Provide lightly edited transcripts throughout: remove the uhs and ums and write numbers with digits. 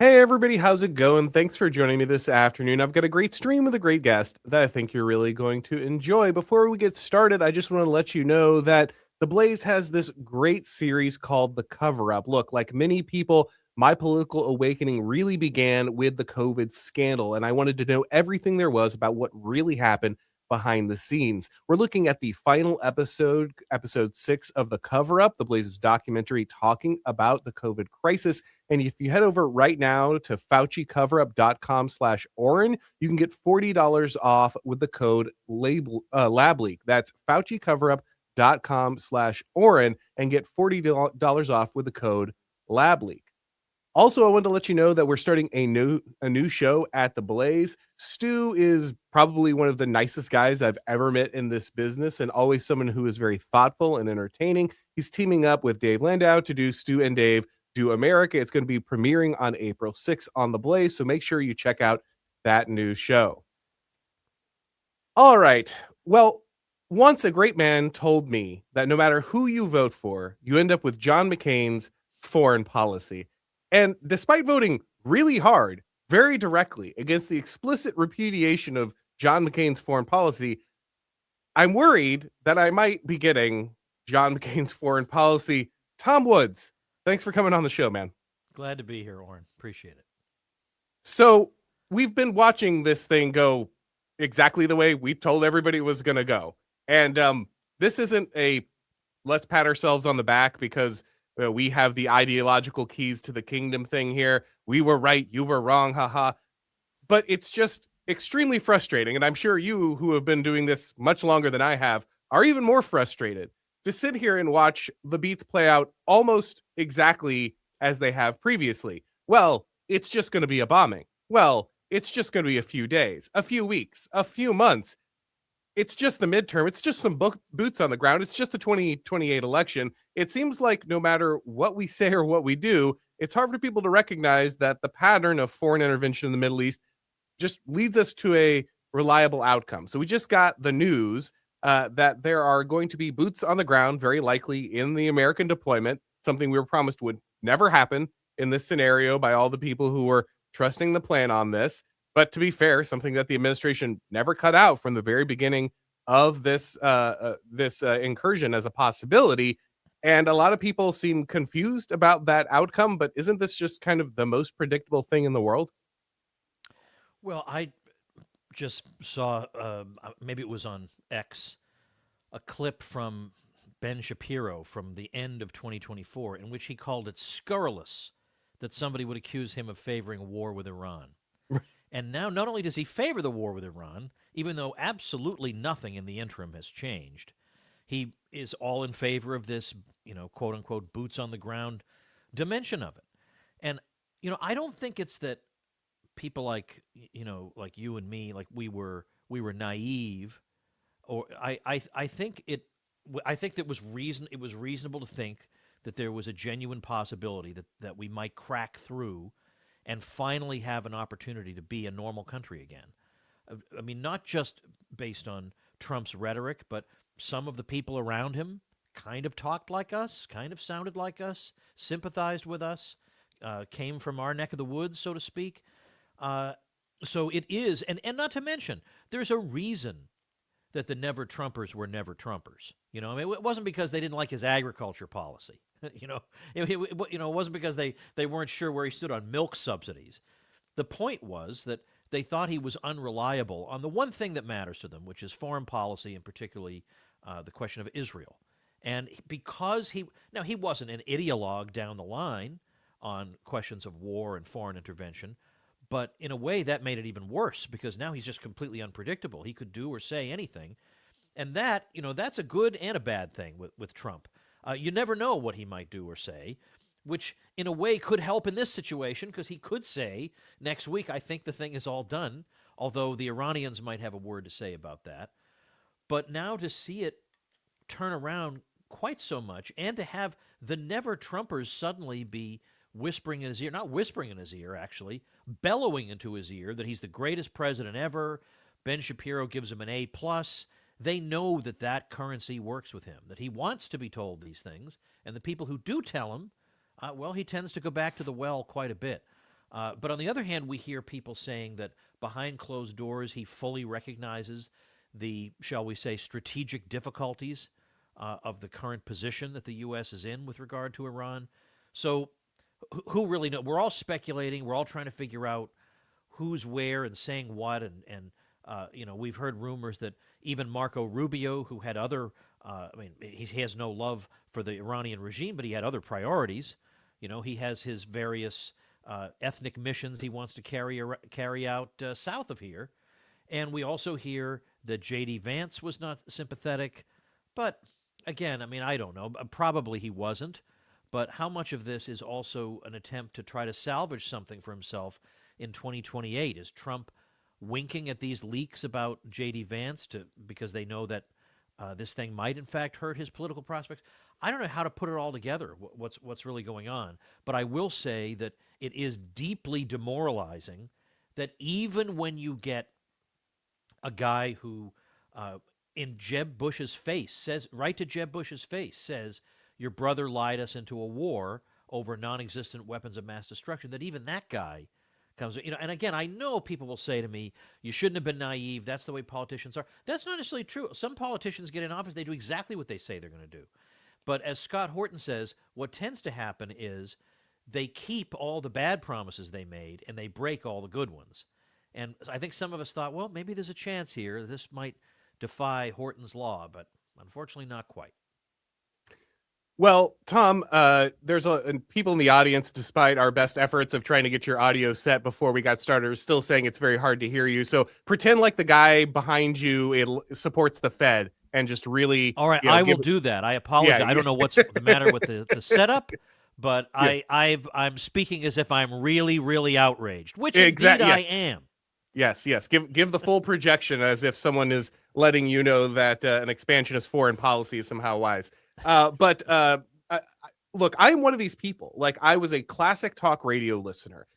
Hey everybody, how's it going? Thanks for joining me this afternoon. I've got a great stream with a great guest that I think you're really going to enjoy. Before we get started, I just want to let you know that The Blaze has this great series called The Cover Up. Look, like many people, my political awakening really began with the COVID scandal, and I wanted to know everything there was about what really happened behind the scenes. We're looking at the final episode, episode 6 of The Cover Up, The Blaze's documentary talking about the COVID crisis. And if you head over right now to FauciCoverup.com/Auron, you can get $40 off with the code LabLeak. That's FauciCoverup.com/Auron and get $40 off with the code LabLeak. Also, I wanted to let you know that we're starting a new show at the Blaze. Stu is probably one of the nicest guys I've ever met in this business, and always someone who is very thoughtful and entertaining. He's teaming up with Dave Landau to do Stu and Dave Do America. It's going to be premiering on April 6th on the Blaze, so make sure you check out that new show. All right. Well, once a great man told me that no matter who you vote for, you end up with John McCain's foreign policy. And despite voting really hard, very directly against the explicit repudiation of John McCain's foreign policy, I'm worried that I might be getting John McCain's foreign policy. Tom Woods, thanks for coming on the show, man. Glad to be here, Auron. Appreciate it. So we've been watching this thing go exactly the way we told everybody it was going to go. And this isn't a let's pat ourselves on the back because we have the ideological keys to the kingdom thing here. We were right, you were wrong, haha. But it's just extremely frustrating. And I'm sure you, who have been doing this much longer than I have, are even more frustrated to sit here and watch the beats play out almost exactly as they have previously. Well, it's just going to be a bombing. Well, it's just going to be a few days, a few weeks, a few months. It's just the midterm. It's just some boots on the ground. It's just the 2028 election. It seems like no matter what we say or what we do, it's hard for people to recognize that the pattern of foreign intervention in the Middle East just leads us to a reliable outcome. So we just got the news that there are going to be boots on the ground, very likely in the American deployment, something we were promised would never happen in this scenario by all the people who were trusting the plan on this. But to be fair, something that the administration never cut out from the very beginning of this incursion as a possibility. And a lot of people seem confused about that outcome. But isn't this just kind of the most predictable thing in the world? Well, I just saw, maybe it was on X, a clip from Ben Shapiro from the end of 2024 in which he called it scurrilous that somebody would accuse him of favoring war with Iran. And now not only does he favor the war with Iran, even though absolutely nothing in the interim has changed, he is all in favor of this, quote unquote, boots on the ground dimension of it. And, I don't think it's that people like, like you and me, like we were naive, or I think it, I think that it was reasonable to think that there was a genuine possibility that we might crack through and finally have an opportunity to be a normal country again. I mean, not just based on Trump's rhetoric, but some of the people around him kind of talked like us, kind of sounded like us, sympathized with us, came from our neck of the woods, so to speak. So it is, and not to mention, there's a reason that the never Trumpers were never Trumpers. It wasn't because they didn't like his agriculture policy. It wasn't because they weren't sure where he stood on milk subsidies. The point was that they thought he was unreliable on the one thing that matters to them, which is foreign policy, and particularly the question of Israel. And because he wasn't an ideologue down the line on questions of war and foreign intervention, but in a way that made it even worse because now he's just completely unpredictable. He could do or say anything. And that's a good and a bad thing with Trump. You never know what he might do or say, which in a way could help in this situation because he could say next week, I think the thing is all done, although the Iranians might have a word to say about that. But now to see it turn around quite so much and to have the never Trumpers suddenly be whispering in his ear, not whispering in his ear, actually, bellowing into his ear that he's the greatest president ever. Ben Shapiro gives him an A+. They know that currency works with him, that he wants to be told these things. And the people who do tell him, he tends to go back to the well quite a bit. But on the other hand, we hear people saying that behind closed doors, he fully recognizes the, shall we say, strategic difficulties of the current position that the U.S. is in with regard to Iran. So who really knows? We're all speculating. We're all trying to figure out who's where and saying what. And we've heard rumors that even Marco Rubio, who had other, he has no love for the Iranian regime, but he had other priorities. He has his various ethnic missions he wants to carry out south of here. And we also hear that J.D. Vance was not sympathetic. But again, I don't know. Probably he wasn't. But how much of this is also an attempt to try to salvage something for himself in 2028? Is Trump winking at these leaks about J.D. Vance because they know that this thing might, in fact, hurt his political prospects? I don't know how to put it all together, what's really going on. But I will say that it is deeply demoralizing that even when you get a guy who, in Jeb Bush's face, says, right to Jeb Bush's face, says, your brother lied us into a war over non-existent weapons of mass destruction, that even that guy comes, and again, I know people will say to me, you shouldn't have been naive. That's the way politicians are. That's not necessarily true. Some politicians get in office, they do exactly what they say they're going to do. But as Scott Horton says, what tends to happen is they keep all the bad promises they made and they break all the good ones. And I think some of us thought, well, maybe there's a chance here. This might defy Horton's law, but unfortunately not quite. Well, Tom, there's people in the audience, despite our best efforts of trying to get your audio set before we got started, are still saying it's very hard to hear you. So pretend like the guy behind you supports the Fed and just really... All right, I will do that. I apologize. I don't know what's the matter with the setup, but yeah. I'm speaking as if I'm really, really outraged, which indeed I am. Yes. Give the full projection as if someone is letting you know that an expansionist foreign policy is somehow wise. But look, I am one of these people. Like, I was a classic talk radio listener.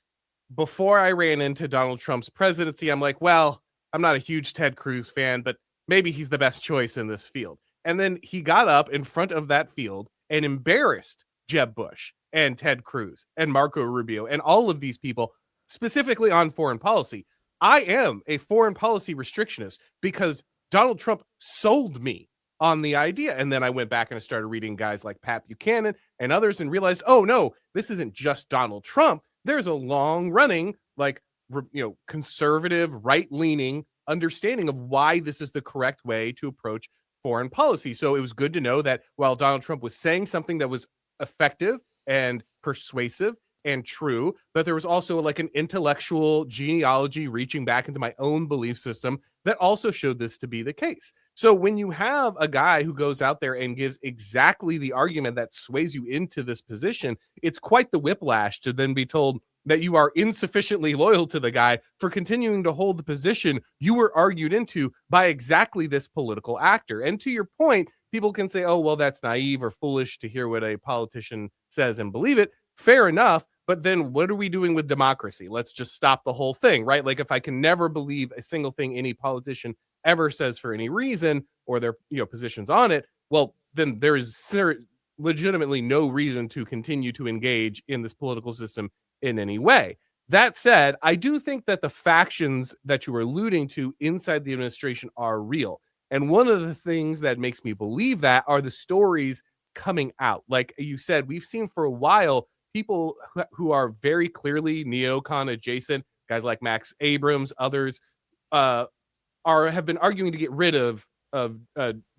Before I ran into Donald Trump's presidency, I'm like, well, I'm not a huge Ted Cruz fan, but maybe he's the best choice in this field. And then he got up in front of that field and embarrassed Jeb Bush and Ted Cruz and Marco Rubio and all of these people, specifically on foreign policy. I am a foreign policy restrictionist because Donald Trump sold me on the idea. And then I went back and I started reading guys like Pat Buchanan and others and realized, oh no, this isn't just Donald Trump. There's a long running, conservative, right-leaning understanding of why this is the correct way to approach foreign policy. So it was good to know that while Donald Trump was saying something that was effective and persuasive and true, but there was also like an intellectual genealogy reaching back into my own belief system that also showed this to be the case. So when you have a guy who goes out there and gives exactly the argument that sways you into this position, it's quite the whiplash to then be told that you are insufficiently loyal to the guy for continuing to hold the position you were argued into by exactly this political actor. And to your point, people can say, oh, well, that's naive or foolish to hear what a politician says and believe it. Fair enough. But then what are we doing with democracy? Let's just stop the whole thing, right? Like, if I can never believe a single thing any politician ever says for any reason or their positions on it, well, then there is legitimately no reason to continue to engage in this political system in any way. That said, I do think that the factions that you were alluding to inside the administration are real. And one of the things that makes me believe that are the stories coming out. Like you said, we've seen for a while people who are very clearly neocon adjacent, guys like Max Abrams, others, have been arguing to get rid of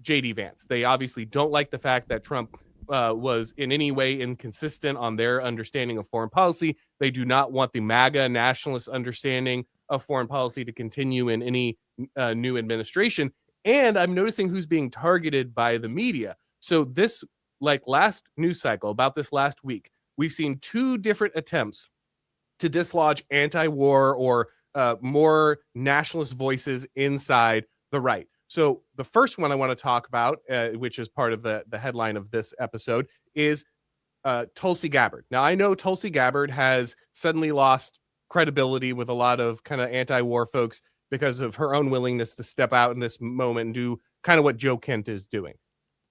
J.D. Vance. They obviously don't like the fact that Trump was in any way inconsistent on their understanding of foreign policy. They do not want the MAGA nationalist understanding of foreign policy to continue in any new administration. And I'm noticing who's being targeted by the media. So this, last news cycle, about this last week, we've seen two different attempts to dislodge anti-war or more nationalist voices inside the right. So the first one I want to talk about, which is part of the headline of this episode, is Tulsi Gabbard. Now, I know Tulsi Gabbard has suddenly lost credibility with a lot of kind of anti-war folks because of her own willingness to step out in this moment and do kind of what Joe Kent is doing.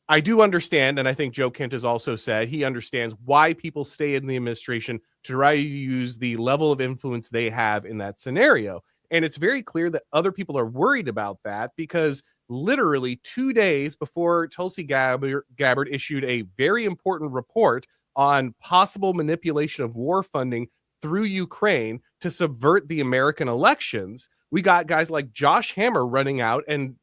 I do understand, and I think Joe Kent has also said he understands why people stay in the administration to try to use the level of influence they have in that scenario. And it's very clear that other people are worried about that because literally 2 days before Tulsi Gabbard issued a very important report on possible manipulation of war funding through Ukraine to subvert the American elections, we got guys like Josh Hammer running out and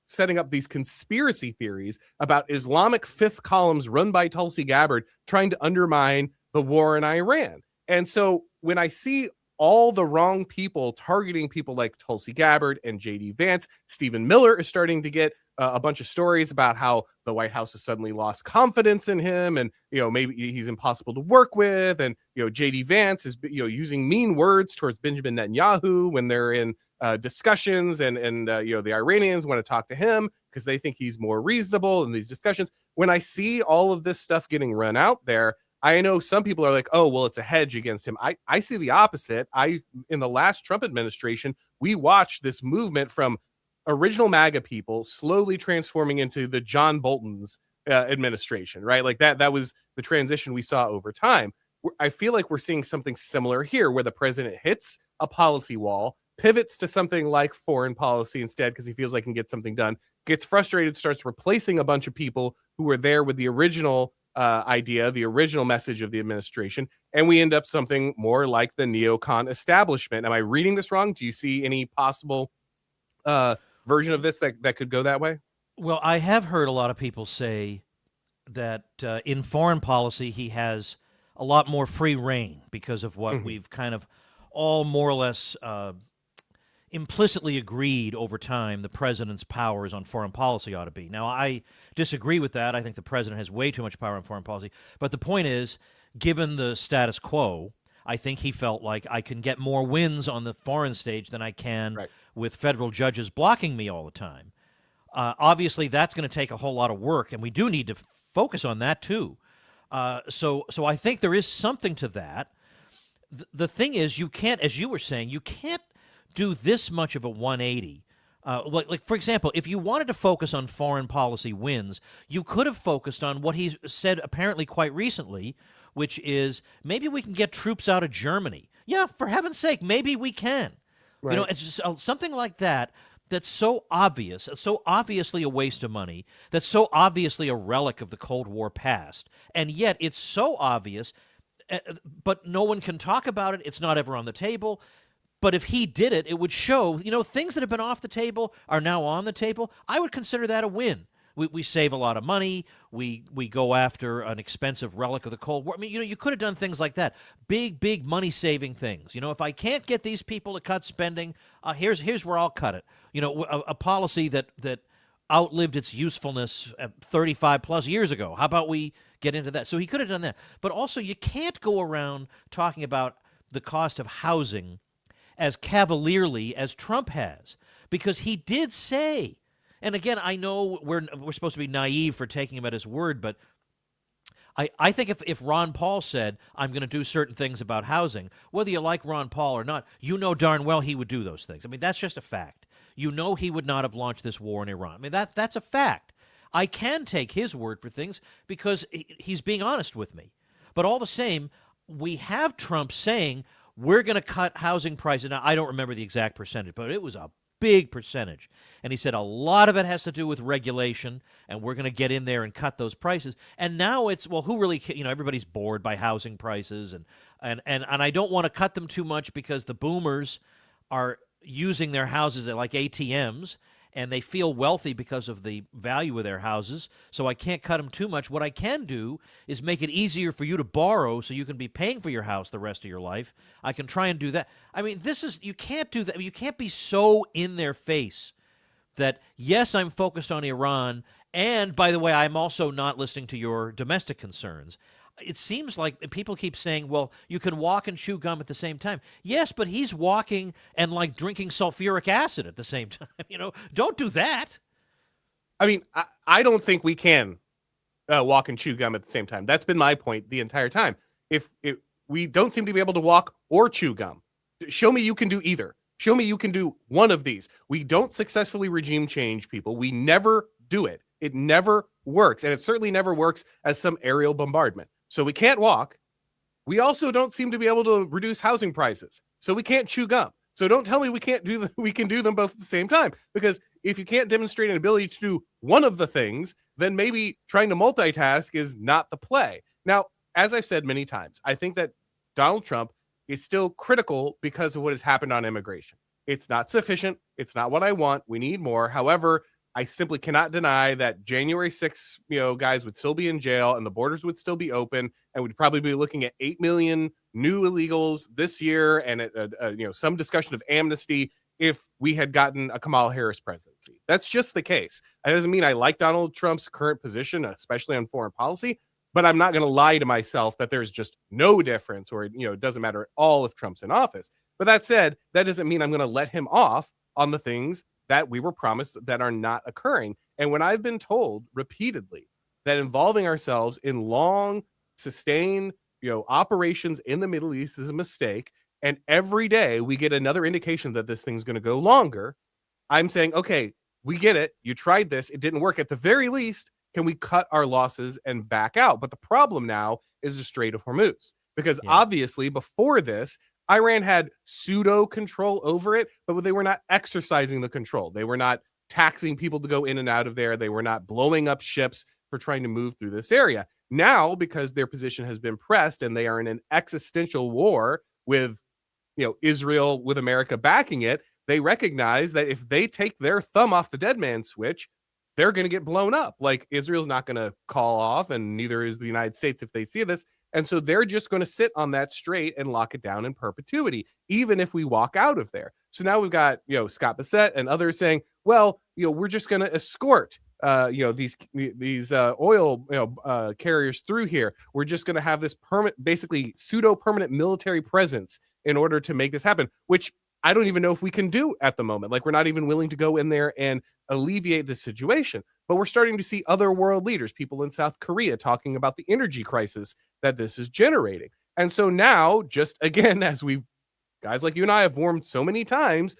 setting up these conspiracy theories about Islamic fifth columns run by Tulsi Gabbard trying to undermine the war in Iran. And so when I see all the wrong people targeting people like Tulsi Gabbard and JD Vance, Stephen Miller is starting to get a bunch of stories about how the White House has suddenly lost confidence in him, and maybe he's impossible to work with, and JD Vance is using mean words towards Benjamin Netanyahu when they're in discussions, and the Iranians want to talk to him because they think he's more reasonable in these discussions. When I see all of this stuff getting run out there, I know some people are like, oh, well, it's a hedge against him. I see the opposite. In the last Trump administration, we watched this movement from original MAGA people slowly transforming into the John Bolton's administration, right? Like that was the transition we saw over time. I feel like we're seeing something similar here where the president hits a policy wall, pivots to something like foreign policy instead because he feels like he can get something done, gets frustrated, starts replacing a bunch of people who were there with the original idea, the original message of the administration, and we end up something more like the neocon establishment. Am I reading this wrong? Do you see any possible version of this that could go that way? Well, I have heard a lot of people say that in foreign policy he has a lot more free reign because of what we've kind of all more or less implicitly agreed over time the president's powers on foreign policy ought to be. Now, I disagree with that. I think the president has way too much power on foreign policy. But the point is, given the status quo, I think he felt like I can get more wins on the foreign stage than I can with federal judges blocking me all the time. Obviously, that's going to take a whole lot of work, and we do need to focus on that too. So I think there is something to that. The thing is, you can't, as you were saying, you can't do this much of a 180. Like, for example, if you wanted to focus on foreign policy wins, you could have focused on what he said apparently quite recently, which is maybe we can get troops out of Germany. Yeah, for heaven's sake, maybe we can. Right. It's just something like that that's so obvious, so obviously a waste of money, that's so obviously a relic of the Cold War past, and yet it's so obvious, but no one can talk about it. It's not ever on the table. But if he did it, it would show, things that have been off the table are now on the table. I would consider that a win. We save a lot of money. We go after an expensive relic of the Cold War. I mean, you could have done things like that. Big money-saving things. If I can't get these people to cut spending, here's where I'll cut it. A policy that outlived its usefulness 35-plus years ago. How about we get into that? So he could have done that. But also, you can't go around talking about the cost of housing as cavalierly as Trump has, because he did say, and again, I know we're supposed to be naive for taking him at his word, but I think if Ron Paul said, I'm going to do certain things about housing, whether you like Ron Paul or not, darn well he would do those things. I mean, that's just a fact. He would not have launched this war in Iran. I mean, that's a fact. I can take his word for things because he's being honest with me. But all the same, we have Trump saying, we're going to cut housing prices. Now, I don't remember the exact percentage, but it was a big percentage. And he said a lot of it has to do with regulation, and we're going to get in there and cut those prices. And now it's, well, who really, everybody's bored by housing prices, and I don't want to cut them too much because the boomers are using their houses like ATMs, and they feel wealthy because of the value of their houses, so I can't cut them too much. What I can do is make it easier for you to borrow so you can be paying for your house the rest of your life. I can try and do that. I mean, you can't do that. You can't be so in their face that, yes, I'm focused on Iran, and, by the way, I'm also not listening to your domestic concerns. It seems like people keep saying, well, you can walk and chew gum at the same time. Yes, but he's walking and like drinking sulfuric acid at the same time. Don't do that. I mean, I don't think we can walk and chew gum at the same time. That's been my point the entire time. If we don't seem to be able to walk or chew gum, show me you can do either. Show me you can do one of these. We don't successfully regime change people. We never do it. It never works. And it certainly never works as some aerial bombardment. So we can't walk. We also don't seem to be able to reduce housing prices. So we can't chew gum. So don't tell me we can't do we can do them both at the same time, because if you can't demonstrate an ability to do one of the things, then maybe trying to multitask is not the play. Now, as I've said many times, I think that Donald Trump is still critical because of what has happened on immigration. It's not sufficient. It's not what I want. We need more. However, I simply cannot deny that January 6th, guys would still be in jail and the borders would still be open, and we'd probably be looking at 8 million new illegals this year, and some discussion of amnesty if we had gotten a Kamala Harris presidency. That's just the case. That doesn't mean I like Donald Trump's current position, especially on foreign policy, but I'm not going to lie to myself that there's just no difference, or it doesn't matter at all if Trump's in office. But that said, that doesn't mean I'm going to let him off on the things that we were promised that are not occurring. And when I've been told repeatedly that involving ourselves in long, sustained, operations in the Middle East is a mistake, and every day we get another indication that this thing's going to go longer, I'm saying, okay, we get it. You tried this. It didn't work. At the very least, can we cut our losses and back out? But the problem now is the Strait of Hormuz, because obviously before this, Iran had pseudo control over it, but they were not exercising the control. They were not taxing people to go in and out of there. They were not blowing up ships for trying to move through this area. Now, because their position has been pressed and they are in an existential war with, Israel, with America backing it, they recognize that if they take their thumb off the dead man switch, they're going to get blown up. Like, Israel's not going to call off, and neither is the United States if they see this. And so they're just going to sit on that strait and lock it down in perpetuity, even if we walk out of there. So now we've got, Scott Bassett and others saying, well, we're just going to escort, these oil, carriers through here. We're just going to have this basically pseudo permanent military presence in order to make this happen, which I don't even know if we can do at the moment. Like, we're not even willing to go in there and alleviate the situation. But we're starting to see other world leaders, people in South Korea, talking about the energy crisis that this is generating. And so now, just again, as guys like you and I have warned so many times,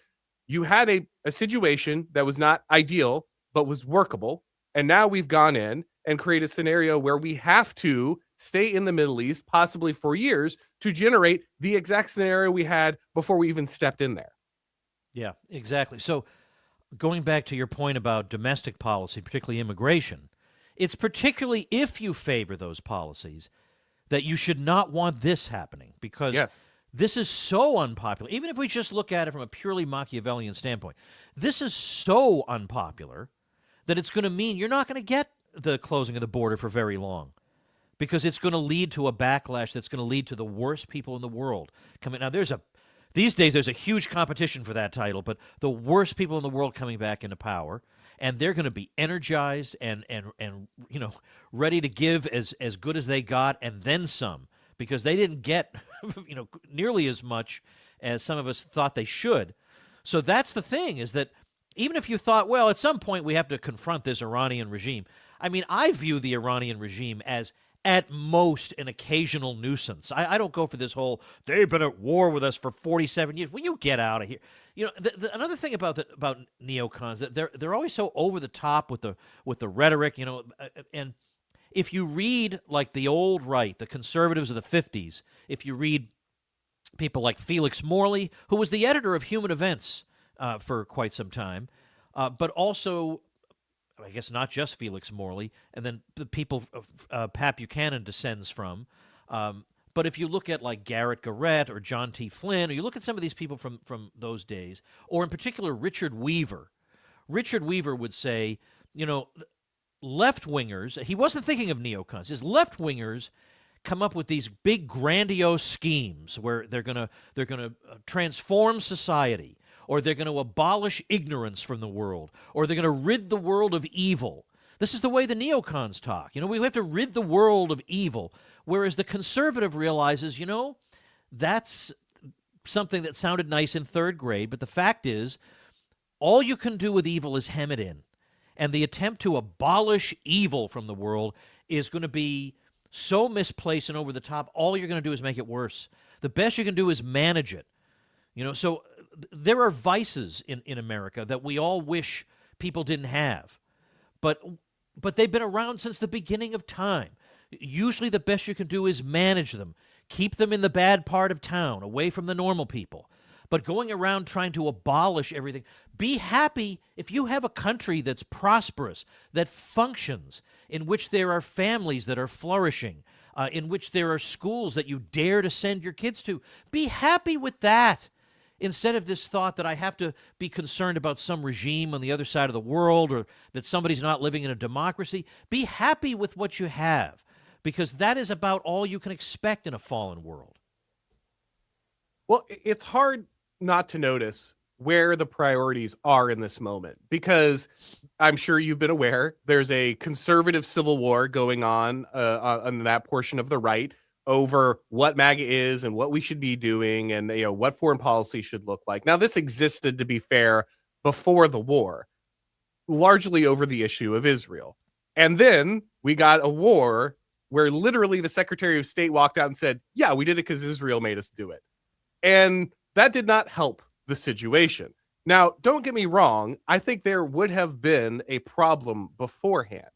you had a situation that was not ideal, but was workable. And now we've gone in and created a scenario where we have to stay in the Middle East, possibly for years, to generate the exact scenario we had before we even stepped in there. Yeah, exactly. So going back to your point about domestic policy, particularly immigration, it's particularly if you favor those policies that you should not want this happening, because this is so unpopular. Even if we just look at it from a purely Machiavellian standpoint, this is so unpopular that it's going to mean you're not going to get the closing of the border for very long, because it's going to lead to a backlash that's going to lead to the worst people in the world coming. Now, these days there's a huge competition for that title, but the worst people in the world coming back into power, and they're going to be energized and ready to give as good as they got and then some, because they didn't get nearly as much as some of us thought they should. So that's the thing, is that even if you thought, well, at some point we have to confront this Iranian regime. I mean, I view the Iranian regime as at most an occasional nuisance. I don't go for this whole, they've been at war with us for 47 years. Will you get out of here? Another thing about neocons, that they're always so over the top with the rhetoric, and if you read like the old right, the conservatives of the 50s, if you read people like Felix Morley, who was the editor of Human Events for quite some time, but also, I guess, not just Felix Morley, and then the people Pat Buchanan descends from. But if you look at like Garrett Garrett or John T. Flynn, or you look at some of these people from those days, or in particular Richard Weaver would say, left-wingers, he wasn't thinking of neocons, his left-wingers come up with these big grandiose schemes where they're going to transform society, or they're going to abolish ignorance from the world, or they're going to rid the world of evil. This is the way the neocons talk. We have to rid the world of evil, whereas the conservative realizes, that's something that sounded nice in third grade, but the fact is, all you can do with evil is hem it in. And the attempt to abolish evil from the world is going to be so misplaced and over the top, all you're going to do is make it worse. The best you can do is manage it. So there are vices in America that we all wish people didn't have. But but they've been around since the beginning of time. Usually the best you can do is manage them, keep them in the bad part of town, away from the normal people. But going around trying to abolish everything, be happy if you have a country that's prosperous, that functions, in which there are families that are flourishing, in which there are schools that you dare to send your kids to. Be happy with that. Instead of this thought that I have to be concerned about some regime on the other side of the world, or that somebody's not living in a democracy, be happy with what you have, because that is about all you can expect in a fallen world. Well, it's hard not to notice where the priorities are in this moment, because I'm sure you've been aware there's a conservative civil war going on that portion of the right over what MAGA is and what we should be doing, and what foreign policy should look like. Now, this existed, to be fair, before the war, largely over the issue of Israel. And then we got a war where literally the Secretary of State walked out and said, yeah, we did it because Israel made us do it. And that did not help the situation. Now, don't get me wrong. I think there would have been a problem beforehand.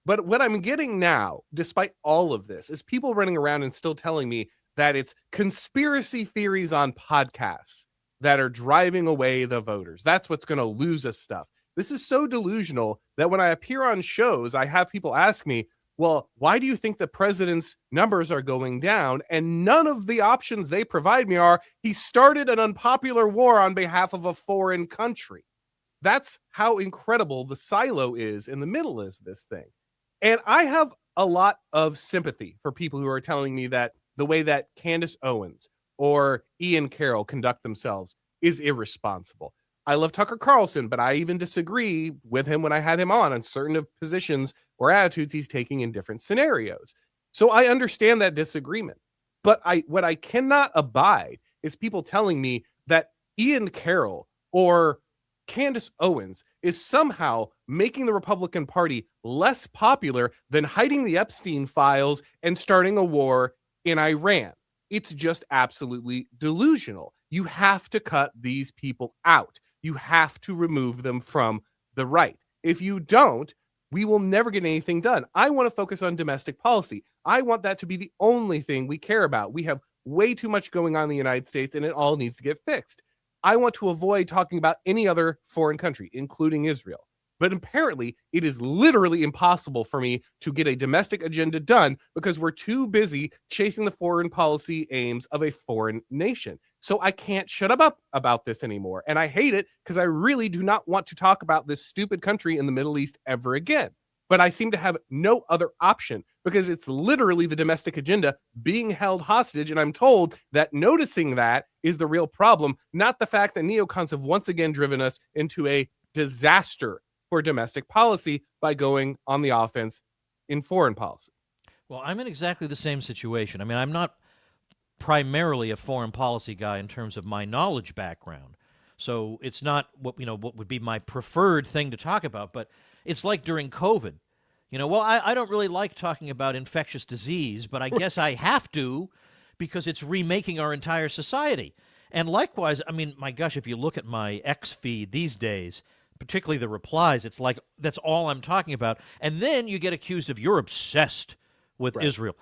But what I'm getting now, despite all of this, is people running around and still telling me that it's conspiracy theories on podcasts that are driving away the voters. That's what's going to lose us stuff. This is so delusional that when I appear on shows, I have people ask me, well, why do you think the president's numbers are going down? And none of the options they provide me are, he started an unpopular war on behalf of a foreign country. That's how incredible the silo is in the middle of this thing. And I have a lot of sympathy for people who are telling me that the way that Candace Owens or Ian Carroll conduct themselves is irresponsible. I love Tucker Carlson, but I even disagree with him when I had him on certain of positions or attitudes he's taking in different scenarios. So I understand that disagreement. But what I cannot abide is people telling me that Ian Carroll or Candace Owens is somehow making the Republican Party less popular than hiding the Epstein files and starting a war in Iran. It's just absolutely delusional. You have to cut these people out. You have to remove them from the right. If you don't, we will never get anything done. I want to focus on domestic policy. I want that to be the only thing we care about. We have way too much going on in the United States, and it all needs to get fixed. I want to avoid talking about any other foreign country, including Israel. But apparently, it is literally impossible for me to get a domestic agenda done because we're too busy chasing the foreign policy aims of a foreign nation. So I can't shut up about this anymore. And I hate it because I really do not want to talk about this stupid country in the Middle East ever again. But I seem to have no other option because it's literally the domestic agenda being held hostage. And I'm told that noticing that is the real problem, not the fact that neocons have once again driven us into a disaster for domestic policy by going on the offense in foreign policy. Well, I'm in exactly the same situation. I mean, I'm not primarily a foreign policy guy in terms of my knowledge background. So it's not what would be my preferred thing to talk about, but it's like during COVID. I don't really like talking about infectious disease, but I guess I have to because it's remaking our entire society. And likewise, I mean, my gosh, if you look at my X feed these days, particularly the replies, it's like that's all I'm talking about. And then you get accused of you're obsessed with Israel.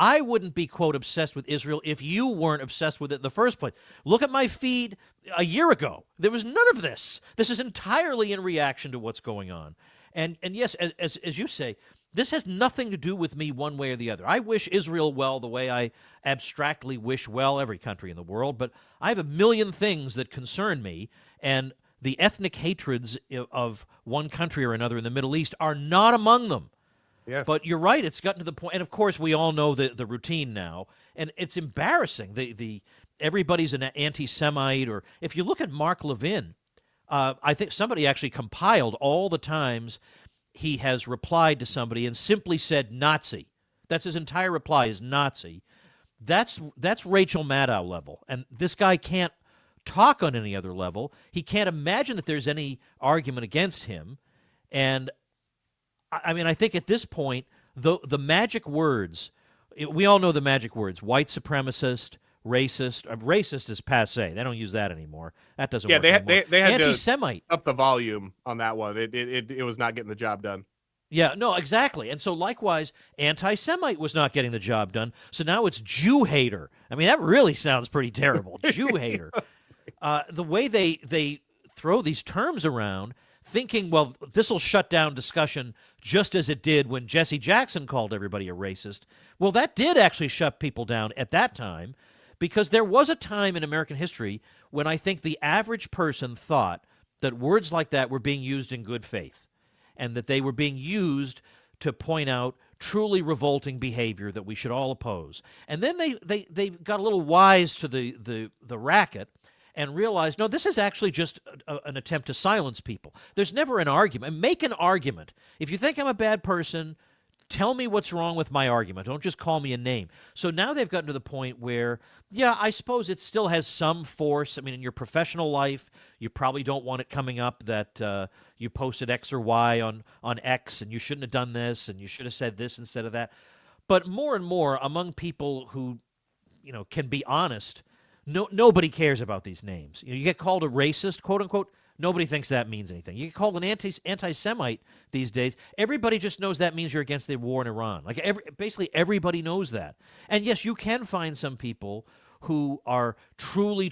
I wouldn't be, quote, obsessed with Israel if you weren't obsessed with it in the first place. Look at my feed a year ago. There was none of this. This is entirely in reaction to what's going on. And yes, as you say, this has nothing to do with me one way or the other. I wish Israel well the way I abstractly wish well every country in the world, but I have a million things that concern me, and the ethnic hatreds of one country or another in the Middle East are not among them. Yes. But you're right, it's gotten to the point, and of course we all know the routine now, and it's embarrassing. Everybody's an anti-Semite, or if you look at Mark Levin, I think somebody actually compiled all the times he has replied to somebody and simply said Nazi. That's his entire reply is Nazi. That's Rachel Maddow level, and this guy can't talk on any other level. He can't imagine that there's any argument against him, and I mean, I think at this point, the magic words, we all know the magic words, white supremacist, racist. Racist is passé. They don't use that anymore. That doesn't work anymore. They had Anti-Semite. to up the volume on that one. It was not getting the job done. Yeah, no, exactly. And so likewise, anti-Semite was not getting the job done. So now it's Jew hater. I mean, that really sounds pretty terrible. Jew hater. The way they throw these terms around, thinking, well, this will shut down discussion just as it did when Jesse Jackson called everybody a racist. Well, that did actually shut people down at that time, because there was a time in American history when I think the average person thought that words like that were being used in good faith, and that they were being used to point out truly revolting behavior that we should all oppose. And then they got a little wise to the racket and realized, no, this is actually just an attempt to silence people. There's never an argument. Make an argument. If you think I'm a bad person, tell me what's wrong with my argument. Don't just call me a name. So now they've gotten to the point where, yeah, I suppose it still has some force. I mean, in your professional life, you probably don't want it coming up that you posted X or Y on X, and you shouldn't have done this, and you should have said this instead of that. But more and more among people who, can be honest, nobody cares about these names. You get called a racist, quote unquote. Nobody thinks that means anything. You get called an anti-Semite these days. Everybody just knows that means you're against the war in Iran. Like basically everybody knows that. And yes, you can find some people who are truly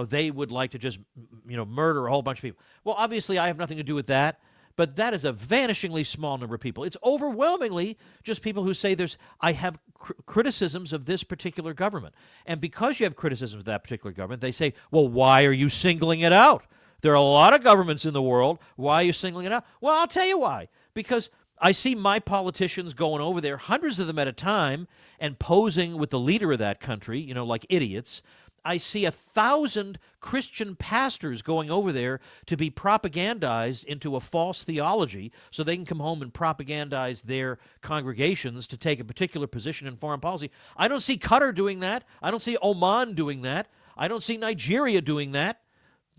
they would like to just murder a whole bunch of people. Well, obviously I have nothing to do with that, but that is a vanishingly small number of people. It's overwhelmingly just people who say I have criticisms of this particular government. And because you have criticisms of that particular government, they say, well, why are you singling it out? There are a lot of governments in the world. Why are you singling it out? Well, I'll tell you why. Because I see my politicians going over there, hundreds of them at a time, and posing with the leader of that country, like idiots. I see 1,000 Christian pastors going over there to be propagandized into a false theology so they can come home and propagandize their congregations to take a particular position in foreign policy. I don't see Qatar doing that. I don't see Oman doing that. I don't see Nigeria doing that.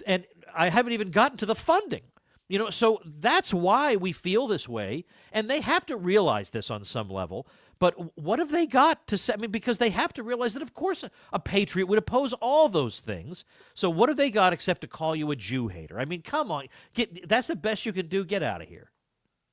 And I haven't even gotten to the funding. So that's why we feel this way, and they have to realize this on some level. But what have they got to say? I mean, because they have to realize that, of course, a patriot would oppose all those things. So what have they got except to call you a Jew hater? I mean, come on. That's the best you can do. Get out of here.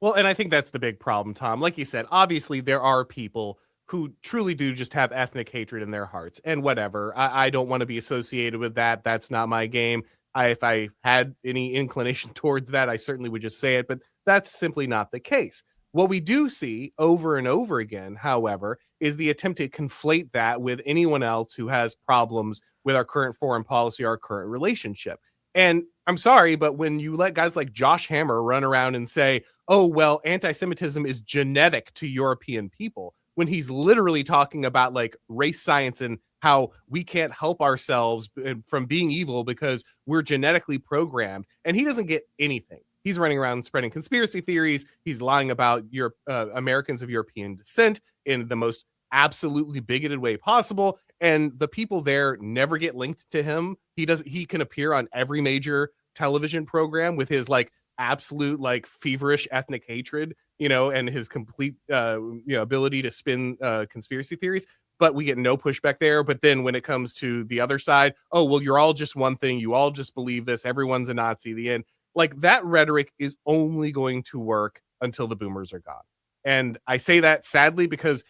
Well, and I think that's the big problem, Tom. Like you said, obviously there are people who truly do just have ethnic hatred in their hearts, and whatever. I don't want to be associated with that. That's not my game. If I had any inclination towards that, I certainly would just say it, but that's simply not the case. What we do see over and over again, however, is the attempt to conflate that with anyone else who has problems with our current foreign policy, our current relationship. And I'm sorry, but when you let guys like Josh Hammer run around and say, oh, well, anti-Semitism is genetic to European people, when he's literally talking about like race science and how we can't help ourselves from being evil because we're genetically programmed, and he doesn't get anything. He's running around spreading conspiracy theories. He's lying about Americans of European descent in the most absolutely bigoted way possible. And the people there never get linked to him. He can appear on every major television program with his like absolute like feverish ethnic hatred, and his complete ability to spin conspiracy theories. But we get no pushback there. But then when it comes to the other side, oh, well, you're all just one thing. You all just believe this. Everyone's a Nazi. The end. Like that rhetoric is only going to work until the boomers are gone. And I say that sadly because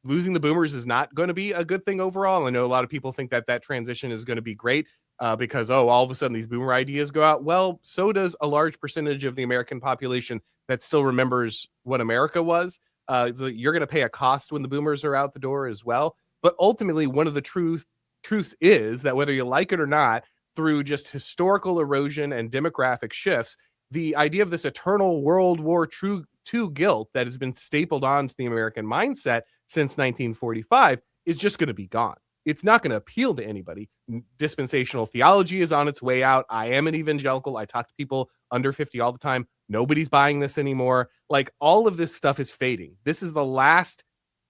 losing the boomers is not going to be a good thing overall. I know a lot of people think that transition is going to be great because, all of a sudden these boomer ideas go out. Well, so does a large percentage of the American population that still remembers what America was. So you're going to pay a cost when the boomers are out the door as well. But ultimately, one of the truths is that whether you like it or not, through just historical erosion and demographic shifts, the idea of this eternal World War II guilt that has been stapled onto the American mindset since 1945 is just going to be gone. It's not going to appeal to anybody. Dispensational theology is on its way out. I am an evangelical. I talk to people under 50 all the time. Nobody's buying this anymore. Like all of this stuff is fading. This is the last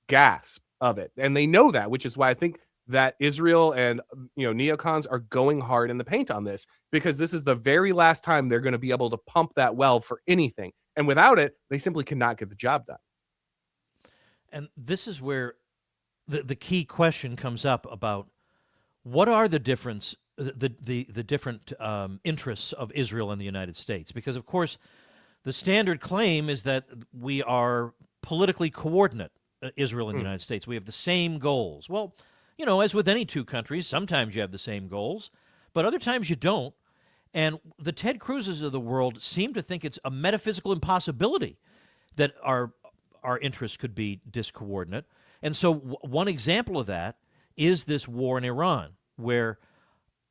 gasp of it. And they know that, which is why I think that Israel and neocons are going hard in the paint on this, because this is the very last time they're going to be able to pump that well for anything. And without it, they simply cannot get the job done. And this is where the key question comes up about what are the different interests of Israel and the United States? Because, of course, The standard claim is that we are politically coordinate, Israel and the United States. We have the same goals. Well, as with any two countries, sometimes you have the same goals, but other times you don't. And the Ted Cruzes of the world seem to think it's a metaphysical impossibility that our interests could be discoordinate. And so one example of that is this war in Iran, where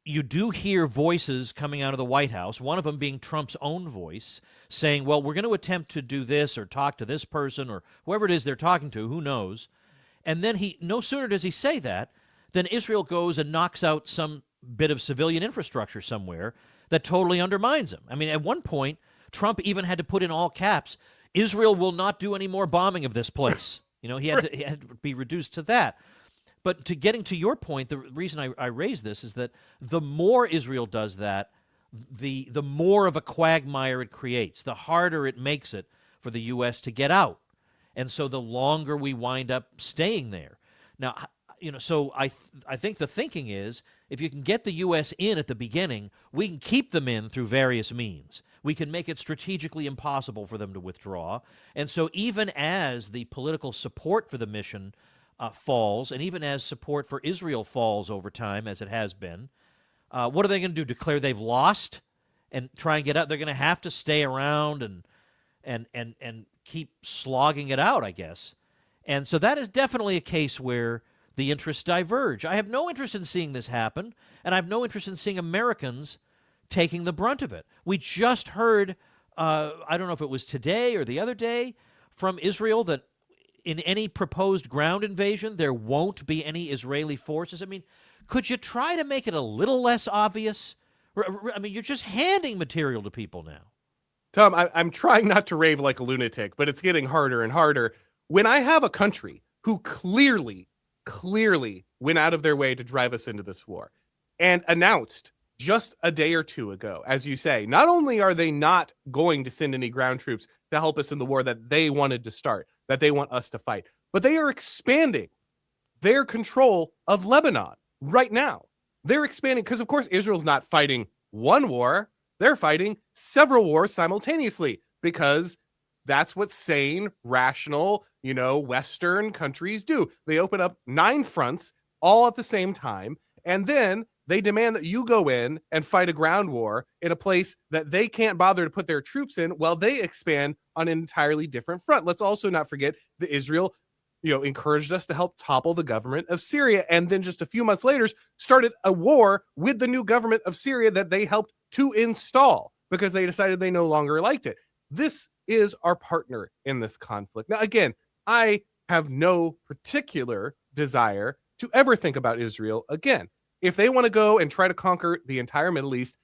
you do hear voices coming out of the White House, one of them being Trump's own voice, saying, well, we're going to attempt to do this or talk to this person or whoever it is they're talking to, who knows. And then no sooner does he say that, than Israel goes and knocks out some bit of civilian infrastructure somewhere that totally undermines him. I mean, at one point, Trump even had to put in all caps, Israel will not do any more bombing of this place. He had to be reduced to that. But getting to your point, the reason I raise this is that the more Israel does that, the more of a quagmire it creates, the harder it makes it for the U.S. to get out. And so the longer we wind up staying there. Now, so I think the thinking is, if you can get the U.S. in at the beginning, we can keep them in through various means. We can make it strategically impossible for them to withdraw. And so even as the political support for the mission falls, and even as support for Israel falls over time, as it has been, what are they going to do? Declare they've lost and try and get out? They're going to have to stay around and keep slogging it out, I guess. And so that is definitely a case where the interests diverge. I have no interest in seeing this happen, and I have no interest in seeing Americans taking the brunt of it. We just heard, I don't know if it was today or the other day, from Israel that in any proposed ground invasion, there won't be any Israeli forces. I mean, could you try to make it a little less obvious? I mean, you're just handing material to people now. Tom, I'm trying not to rave like a lunatic, but it's getting harder and harder. When I have a country who clearly went out of their way to drive us into this war and announced just a day or two ago, as you say, not only are they not going to send any ground troops to help us in the war that they wanted to start, that they want us to fight, but they are expanding their control of Lebanon right now. They're expanding because, of course, Israel's not fighting one war. They're fighting several wars simultaneously because that's what sane, rational, Western countries do. They open up 9 fronts all at the same time, and then they demand that you go in and fight a ground war in a place that they can't bother to put their troops in while they expand on an entirely different front. Let's also not forget that Israel, encouraged us to help topple the government of Syria, and then just a few months later started a war with the new government of Syria that they helped to install because they decided they no longer liked it. This is our partner in this conflict. Now, again, I have no particular desire to ever think about Israel again. If they want to go and try to conquer the entire Middle East,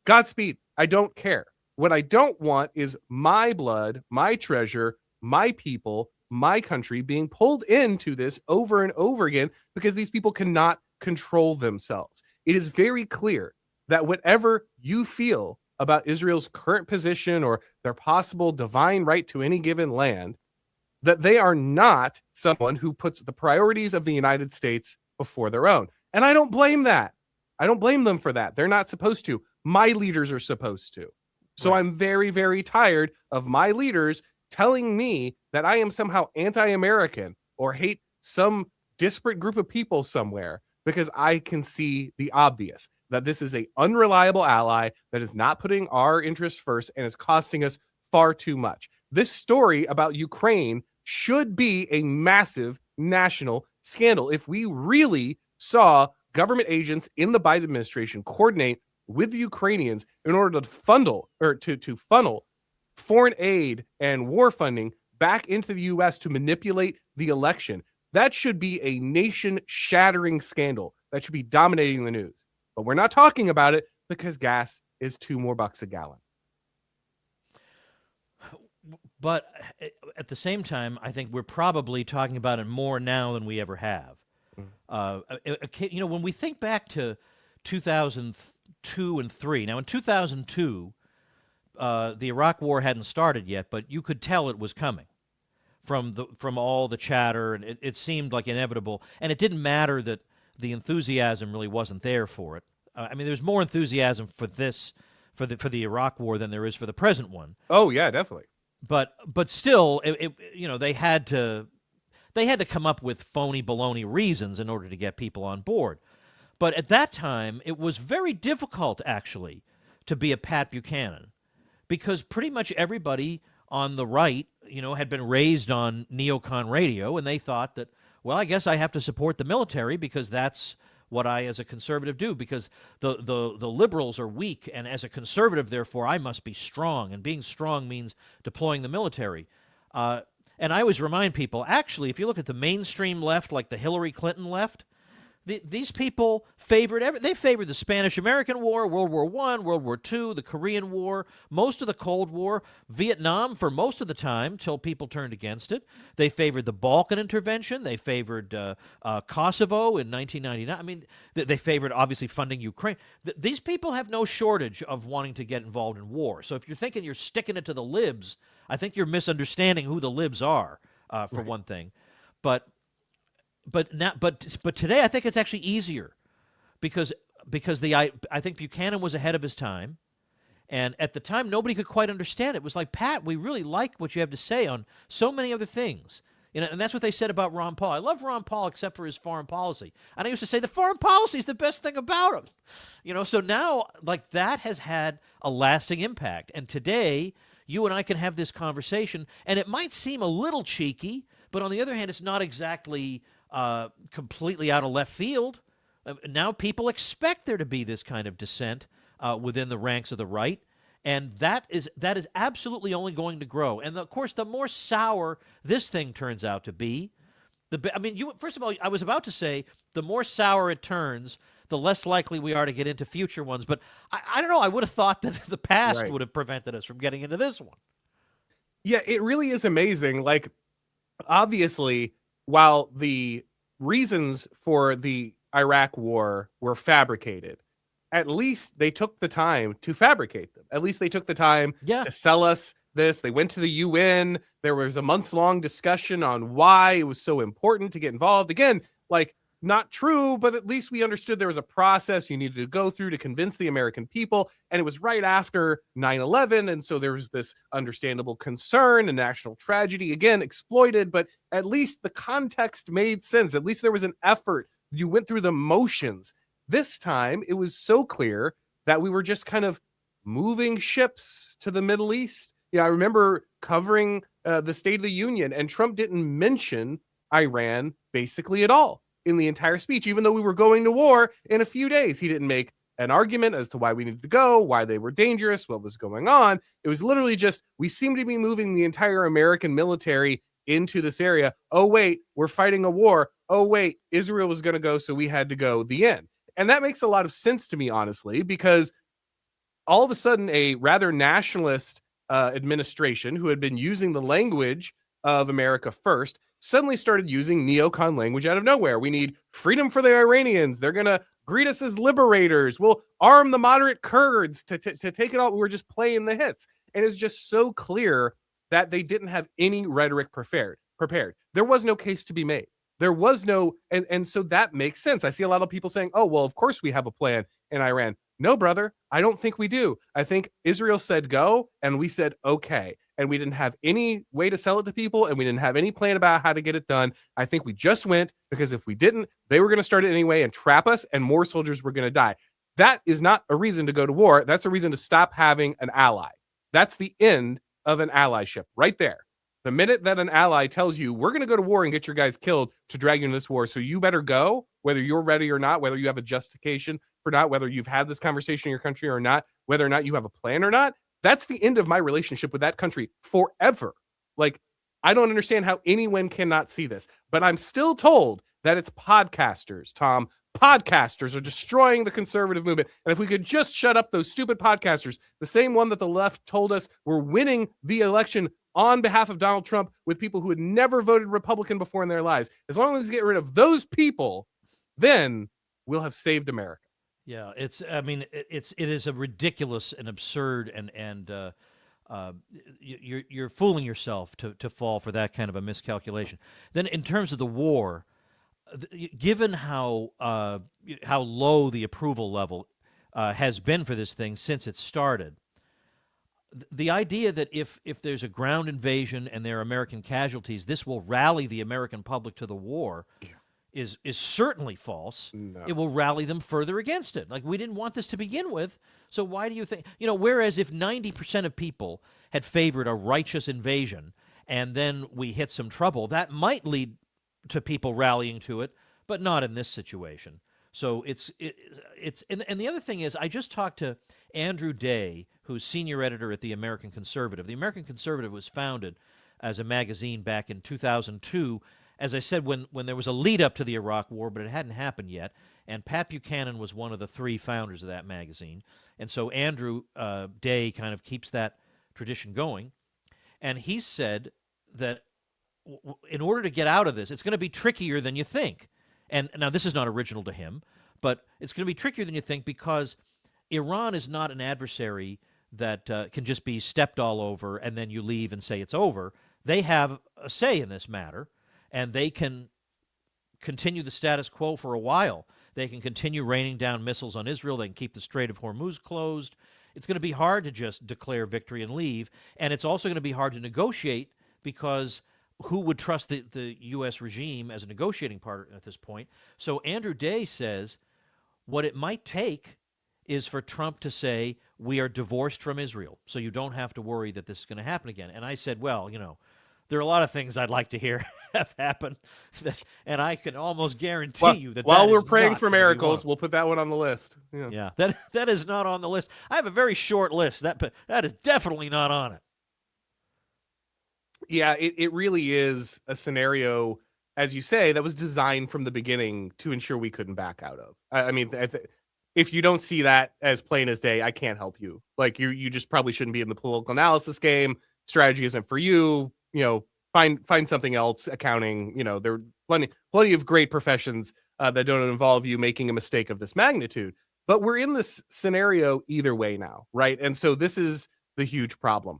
Godspeed. I don't care. What I don't want is my blood, my treasure, my people, my country being pulled into this over and over again because these people cannot control themselves. It is very clear that whatever you feel about Israel's current position or their possible divine right to any given land, that they are not someone who puts the priorities of the United States before their own. And I don't blame that. I don't blame them for that. They're not supposed to. My leaders are supposed to. So right. I'm very, very tired of my leaders telling me that I am somehow anti-American or hate some disparate group of people somewhere because I can see the obvious, that this is an unreliable ally that is not putting our interests first and is costing us far too much. This story about Ukraine should be a massive national scandal. If we really saw government agents in the Biden administration coordinate with the Ukrainians in order to funnel foreign aid and war funding back into the U.S. to manipulate the election, that should be a nation-shattering scandal that should be dominating the news. But we're not talking about it because gas is $2 more a gallon. But at the same time, I think we're probably talking about it more now than we ever have. When we think back to 2002 and 3, now in 2002, the Iraq War hadn't started yet, but you could tell it was coming from all the chatter, and it seemed like inevitable. And it didn't matter that the enthusiasm really wasn't there for it. There's more enthusiasm for this for the Iraq War than there is for the present one. Oh yeah, definitely. But still, they had to come up with phony baloney reasons in order to get people on board. But at that time, it was very difficult, actually, to be a Pat Buchanan, because pretty much everybody on the right, had been raised on neocon radio, and they thought that, well, I guess I have to support the military because that's what I, as a conservative, do, because the liberals are weak, and as a conservative, therefore, I must be strong, and being strong means deploying the military. And I always remind people, actually, if you look at the mainstream left, like the Hillary Clinton left, these people favored they favored the Spanish-American War, World War I, World War II, the Korean War, most of the Cold War, Vietnam for most of the time till people turned against it. They favored the Balkan intervention. They favored Kosovo in 1999. I mean, they favored, obviously, funding Ukraine. These people have no shortage of wanting to get involved in war. So if you're thinking you're sticking it to the libs, I think you're misunderstanding who the libs are, for Right. one thing. But today I think it's actually easier because I think Buchanan was ahead of his time, and at the time nobody could quite understand it. It was like, Pat, we really like what you have to say on so many other things. And that's what they said about Ron Paul. I love Ron Paul except for his foreign policy. And I used to say the foreign policy is the best thing about him. So now, like, that has had a lasting impact. And today, you and I can have this conversation, and it might seem a little cheeky, but on the other hand, it's not exactly completely out of left field. Now people expect there to be this kind of dissent within the ranks of the right, and that is absolutely only going to grow. And of course, the more sour this thing turns out to be, first of all, I was about to say the more sour it turns, the less likely we are to get into future ones. But I don't know. I would have thought that the past Right. would have prevented us from getting into this one. Yeah, it really is amazing. Like, obviously, while the reasons for the Iraq war were fabricated, at least they took the time to fabricate them. At least they took the time Yeah. to sell us this. They went to the UN. There was a months-long discussion on why it was so important to get involved. Again, like, not true, but at least we understood there was a process you needed to go through to convince the American people. And it was right after 9/11. And so there was this understandable concern and national tragedy, again, exploited, but at least the context made sense. At least there was an effort. You went through the motions. This time, it was so clear that we were just kind of moving ships to the Middle East. I remember covering the State of the Union, and Trump didn't mention Iran basically at all in the entire speech, even though we were going to war in a few days. He didn't make an argument as to why we needed to go, why they were dangerous, what was going on. It was literally just, we seem to be moving the entire American military into this area. Oh, wait, we're fighting a war. Oh, wait, Israel was going to go, so we had to go. The end. And that makes a lot of sense to me, honestly, because all of a sudden a rather nationalist administration who had been using the language of America first suddenly started using neocon language out of nowhere. We need freedom for the Iranians. They're going to greet us as liberators. We'll arm the moderate Kurds to take it all. We were just playing the hits. And it's just so clear that they didn't have any rhetoric prepared. There was no case to be made. There was no, and so that makes sense. I see a lot of people saying, oh, well, of course we have a plan in Iran. No, brother, I don't think we do. I think Israel said go, and we said okay. And we didn't have any way to sell it to people, and we didn't have any plan about how to get it done. I think we just went because if we didn't, they were going to start it anyway and trap us, and more soldiers were going to die. That is not a reason to go to war. That's a reason to stop having an ally. That's the end of an allyship right there. The minute that an ally tells you, we're going to go to war and get your guys killed to drag you into this war, so you better go, whether you're ready or not, whether you have a justification for not, whether you've had this conversation in your country or not, whether or not you have a plan or not, that's the end of my relationship with that country forever. Like, I don't understand how anyone cannot see this, but I'm still told that it's podcasters, Tom. Podcasters are destroying the conservative movement. And if we could just shut up those stupid podcasters, the same one that the left told us were winning the election on behalf of Donald Trump with people who had never voted Republican before in their lives, as long as we get rid of those people, then we'll have saved America. Yeah, it is a ridiculous and absurd and you're fooling yourself to fall for that kind of a miscalculation. Then in terms of the war, given how low the approval level has been for this thing since it started. The idea that if there's a ground invasion and there are American casualties, this will rally the American public to the war is certainly false. No. It will rally them further against it. Like, we didn't want this to begin with, so why do you think... whereas if 90% of people had favored a righteous invasion and then we hit some trouble, that might lead to people rallying to it, but not in this situation. So it's and the other thing is, I just talked to Andrew Day, who's senior editor at the American Conservative. The American Conservative was founded as a magazine back in 2002, as I said, when there was a lead up to the Iraq War, but it hadn't happened yet. And Pat Buchanan was one of the 3 founders of that magazine. And so Andrew Day kind of keeps that tradition going. And he said that in order to get out of this, it's going to be trickier than you think. And now this is not original to him, but it's going to be trickier than you think because Iran is not an adversary that can just be stepped all over and then you leave and say it's over. They have a say in this matter, and they can continue the status quo for a while. They can continue raining down missiles on Israel. They can keep the Strait of Hormuz closed. It's going to be hard to just declare victory and leave, and it's also going to be hard to negotiate because who would trust the U.S. regime as a negotiating partner at this point? So Andrew Day says what it might take is for Trump to say, we are divorced from Israel, so you don't have to worry that this is going to happen again. And I said, well, there are a lot of things I'd like to hear have happen, and I can almost guarantee you that while that we're is praying not for gonna be miracles, one. we'll put that one on the list. Yeah, that is not on the list. I have a very short list. That is definitely not on it. Yeah, it really is a scenario, as you say, that was designed from the beginning to ensure we couldn't back out of. I mean, if you don't see that as plain as day, I can't help you. Like, you just probably shouldn't be in the political analysis game. Strategy isn't for you. Find something else. Accounting. There are plenty of great professions that don't involve you making a mistake of this magnitude. But we're in this scenario either way now, right? And so this is the huge problem.